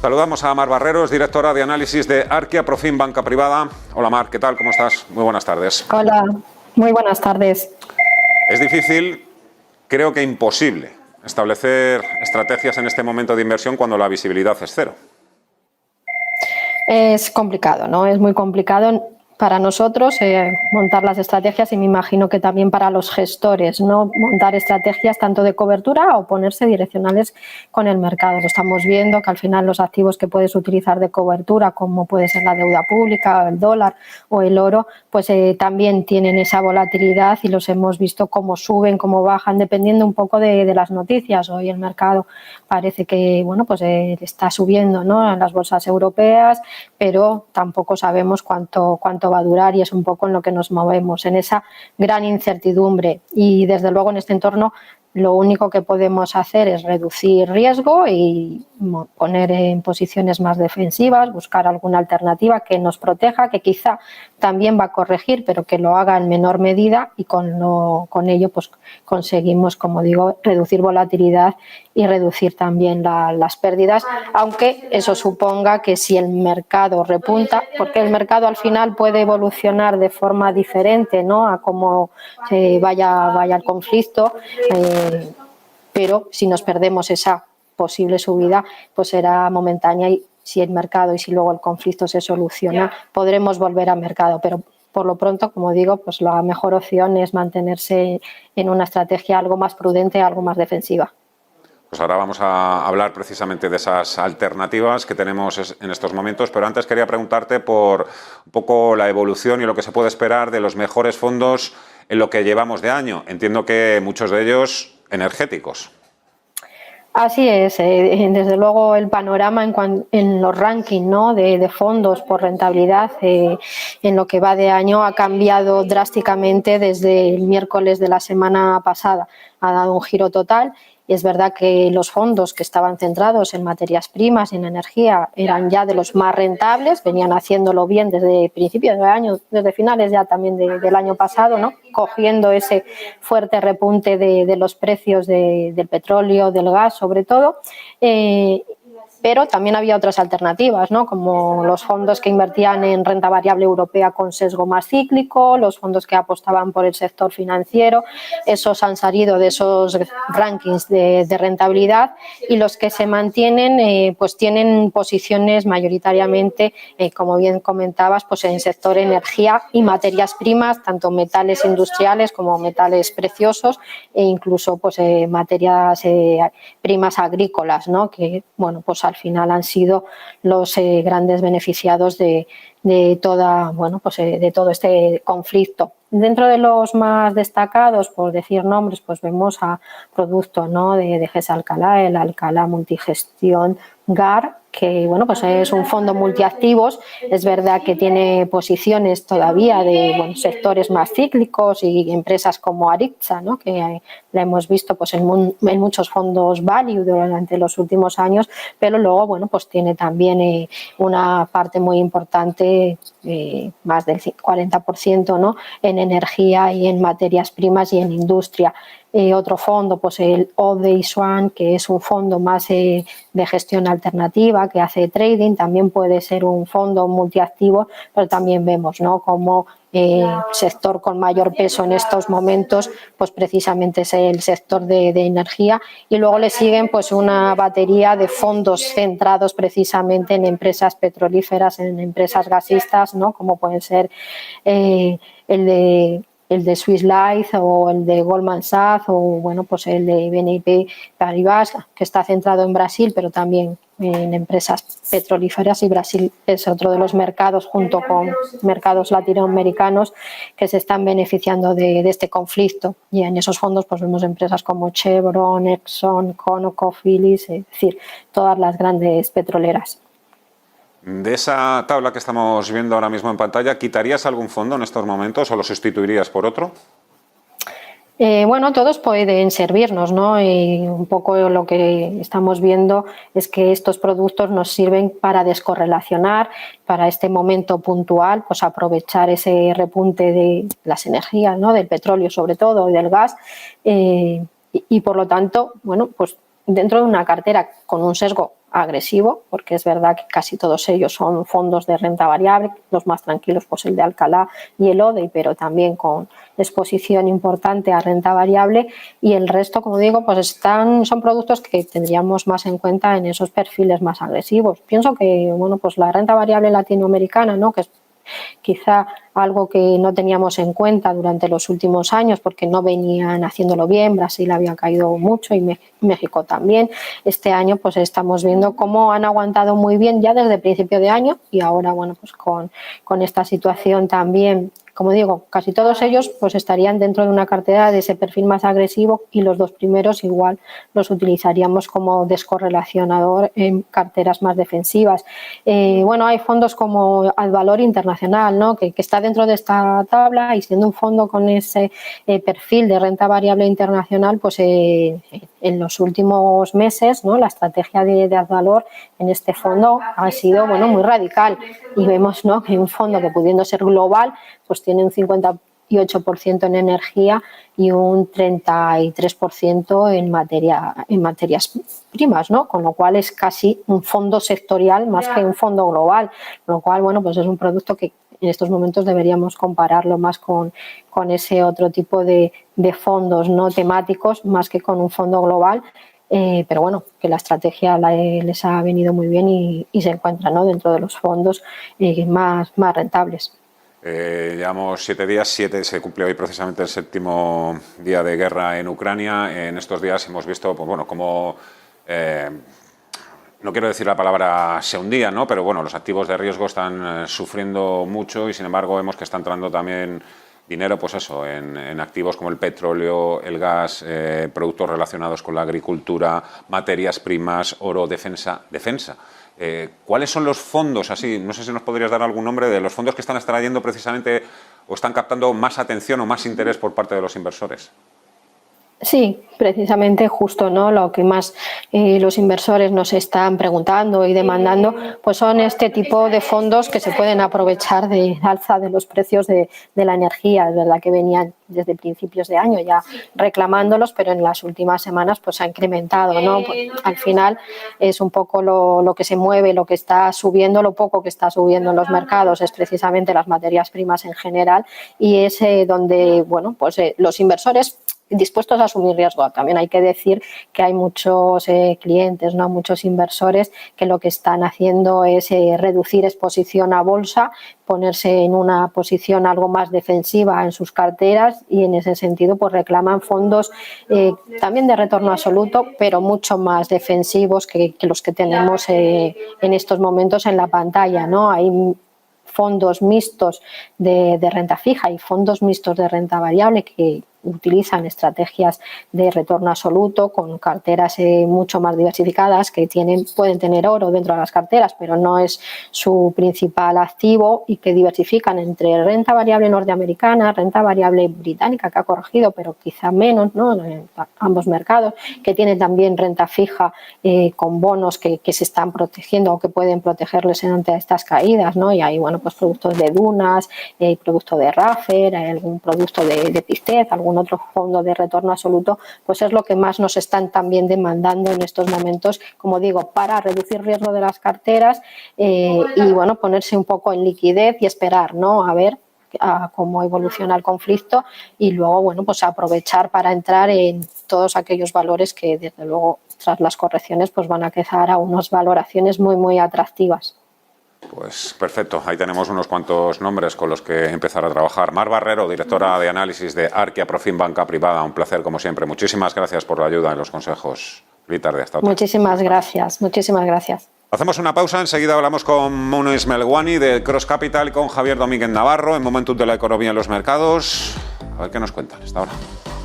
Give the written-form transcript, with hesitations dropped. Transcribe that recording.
Saludamos a Mar Barreros, directora de análisis de Arquia Profim Banca Privada. Hola Mar, ¿qué tal? ¿Cómo estás? Muy buenas tardes. Hola, muy buenas tardes. Es difícil, creo que imposible, establecer estrategias en este momento de inversión cuando la visibilidad es cero. Es complicado, ¿no? Es muy complicado para nosotros montar las estrategias y me imagino que también para los gestores, ¿no? Montar estrategias tanto de cobertura o ponerse direccionales con el mercado. Lo estamos viendo que al final los activos que puedes utilizar de cobertura, como puede ser la deuda pública, el dólar o el oro, pues también tienen esa volatilidad y los hemos visto cómo suben, cómo bajan, dependiendo un poco de las noticias. Hoy el mercado parece que pues está subiendo, ¿no? En las bolsas europeas, pero tampoco sabemos cuánto va a durar y es un poco en lo que nos movemos, en esa gran incertidumbre. Y desde luego en este entorno lo único que podemos hacer es reducir riesgo y poner en posiciones más defensivas, buscar alguna alternativa que nos proteja, que quizá también va a corregir, pero que lo haga en menor medida y con ello pues conseguimos, como digo, reducir volatilidad y reducir también las pérdidas, aunque eso suponga que si el mercado repunta, porque el mercado al final puede evolucionar de forma diferente, ¿no?, a cómo vaya el conflicto, pero si nos perdemos esa posible subida, pues será momentánea y si el mercado y si luego el conflicto se soluciona, podremos volver al mercado, pero por lo pronto, como digo, pues la mejor opción es mantenerse en una estrategia algo más prudente, algo más defensiva. Pues ahora vamos a hablar precisamente de esas alternativas que tenemos en estos momentos, pero antes quería preguntarte por un poco la evolución y lo que se puede esperar de los mejores fondos en lo que llevamos de año. Entiendo que muchos de ellos energéticos. Así es, desde luego el panorama en los rankings, ¿no?, de fondos por rentabilidad en lo que va de año ha cambiado drásticamente desde el miércoles de la semana pasada. Ha dado un giro total y es verdad que los fondos que estaban centrados en materias primas y en energía eran ya de los más rentables, venían haciéndolo bien desde principios de año, desde finales ya también del año pasado, ¿no?, cogiendo ese fuerte repunte de los precios del petróleo, del gas sobre todo, pero también había otras alternativas, ¿no?, como los fondos que invertían en renta variable europea con sesgo más cíclico, los fondos que apostaban por el sector financiero. Esos han salido de esos rankings de rentabilidad y los que se mantienen pues tienen posiciones mayoritariamente, como bien comentabas, pues en el sector energía y materias primas, tanto metales industriales como metales preciosos e incluso pues materias primas agrícolas, ¿no?, que pues al final han sido los grandes beneficiados de todo este conflicto. Dentro de los más destacados, por decir nombres, pues vemos a productos, ¿no?, de GES Alcalá, el Alcalá Multigestión GAR, que pues es un fondo multiactivos. Es verdad que tiene posiciones todavía de sectores más cíclicos y empresas como Aritza, ¿no?, que la hemos visto pues en muchos fondos value durante los últimos años, pero luego pues tiene también una parte muy importante, más del 40%, ¿no?, en energía y en materias primas y en industria. Otro fondo, pues el Ode Swan, que es un fondo más de gestión alternativa, que hace trading, también puede ser un fondo multiactivo, pero también vemos, ¿no?, como sector con mayor peso en estos momentos, pues precisamente es el sector de energía, y luego le siguen pues una batería de fondos centrados precisamente en empresas petrolíferas, en empresas gasistas, ¿no?, como pueden ser el de Swiss Life o el de Goldman Sachs o pues el de BNP Paribas, que está centrado en Brasil, pero también en empresas petrolíferas, y Brasil es otro de los mercados, junto con mercados latinoamericanos, que se están beneficiando de este conflicto. Y en esos fondos pues vemos empresas como Chevron, Exxon, ConocoPhillips, es decir, todas las grandes petroleras. De esa tabla que estamos viendo ahora mismo en pantalla, ¿quitarías algún fondo en estos momentos o lo sustituirías por otro? Todos pueden servirnos, ¿no? Y un poco lo que estamos viendo es que estos productos nos sirven para descorrelacionar, para este momento puntual, pues aprovechar ese repunte de las energías, ¿no?, del petróleo sobre todo y del gas, y por lo tanto, pues dentro de una cartera con un sesgo agresivo, porque es verdad que casi todos ellos son fondos de renta variable, los más tranquilos pues el de Alcalá y el ODEI, pero también con exposición importante a renta variable, y el resto, como digo, pues son productos que tendríamos más en cuenta en esos perfiles más agresivos. Pienso que bueno, pues la renta variable latinoamericana, ¿no?, que es quizá algo que no teníamos en cuenta durante los últimos años porque no venían haciéndolo bien. Brasil había caído mucho y México también. Este año pues estamos viendo cómo han aguantado muy bien ya desde el principio de año, y ahora bueno, pues con esta situación también, como digo, casi todos ellos pues estarían dentro de una cartera de ese perfil más agresivo, y los dos primeros igual los utilizaríamos como descorrelacionador en carteras más defensivas. Bueno, hay fondos como Advalor Internacional, ¿no?, que está dentro de esta tabla, y siendo un fondo con ese perfil de renta variable internacional, pues en los últimos meses, ¿no?, la estrategia de Advalor en este fondo ha sido bueno, muy radical, y vemos, ¿no?, que un fondo que pudiendo ser global pues tiene un 58% en energía y un 33% en materias primas, ¿no?, con lo cual es casi un fondo sectorial más que un fondo global, con lo cual bueno, pues es un producto que en estos momentos deberíamos compararlo más con ese otro tipo de fondos no temáticos, más que con un fondo global. Pero bueno, que la estrategia les ha venido muy bien y se encuentra, ¿no?, dentro de los fondos más rentables. Llevamos 7 días, se cumple hoy precisamente el 7º día de guerra en Ucrania. En estos días hemos visto, pues bueno, como no quiero decir la palabra se hundían, ¿no?, pero bueno, los activos de riesgo están sufriendo mucho, y sin embargo vemos que está entrando también dinero, pues eso, en activos como el petróleo, el gas, productos relacionados con la agricultura, materias primas, oro, defensa. ¿Cuáles son los fondos, así, no sé si nos podrías dar algún nombre de los fondos que están extrayendo precisamente o están captando más atención o más interés por parte de los inversores? Sí, precisamente justo, ¿no?, lo que más los inversores nos están preguntando y demandando pues son este tipo de fondos que se pueden aprovechar del alza de los precios de la energía. Es verdad que venían desde principios de año ya reclamándolos, pero en las últimas semanas pues ha incrementado, ¿no? Pues, al final es un poco lo que se mueve, lo que está subiendo, lo poco que está subiendo en los mercados es precisamente las materias primas en general, y es donde bueno, pues los inversores dispuestos a asumir riesgo. También hay que decir que hay muchos clientes, ¿no?, muchos inversores que lo que están haciendo es reducir exposición a bolsa, ponerse en una posición algo más defensiva en sus carteras, y en ese sentido pues reclaman fondos también de retorno absoluto, pero mucho más defensivos que los que tenemos en estos momentos en la pantalla, ¿no? Hay fondos mixtos de renta fija y fondos mixtos de renta variable que utilizan estrategias de retorno absoluto con carteras mucho más diversificadas, que pueden tener oro dentro de las carteras, pero no es su principal activo, y que diversifican entre renta variable norteamericana, renta variable británica, que ha corregido, pero quizá menos, ¿no?, en ambos mercados, que tienen también renta fija con bonos que se están protegiendo o que pueden protegerles ante estas caídas, ¿no? Y hay bueno, pues productos de dunas, producto de Raffer, hay algún producto de Pistez, algún otro fondo de retorno absoluto, pues es lo que más nos están también demandando en estos momentos, como digo, para reducir riesgo de las carteras y bueno, ponerse un poco en liquidez y esperar, ¿no?, a ver cómo evoluciona el conflicto, y luego bueno, pues aprovechar para entrar en todos aquellos valores que desde luego tras las correcciones pues van a quedar a unas valoraciones muy atractivas. Pues perfecto, ahí tenemos unos cuantos nombres con los que empezar a trabajar. Mar Barrero, directora de análisis de Arquia Profim Banca Privada, un placer como siempre. Muchísimas gracias por la ayuda y los consejos. Feliz tarde, hasta otra. Muchísimas gracias. Hacemos una pausa, enseguida hablamos con Munis Melwani de Cross Capital y con Javier Domínguez Navarro en Momentum de la economía en los mercados. A ver qué nos cuentan hasta ahora.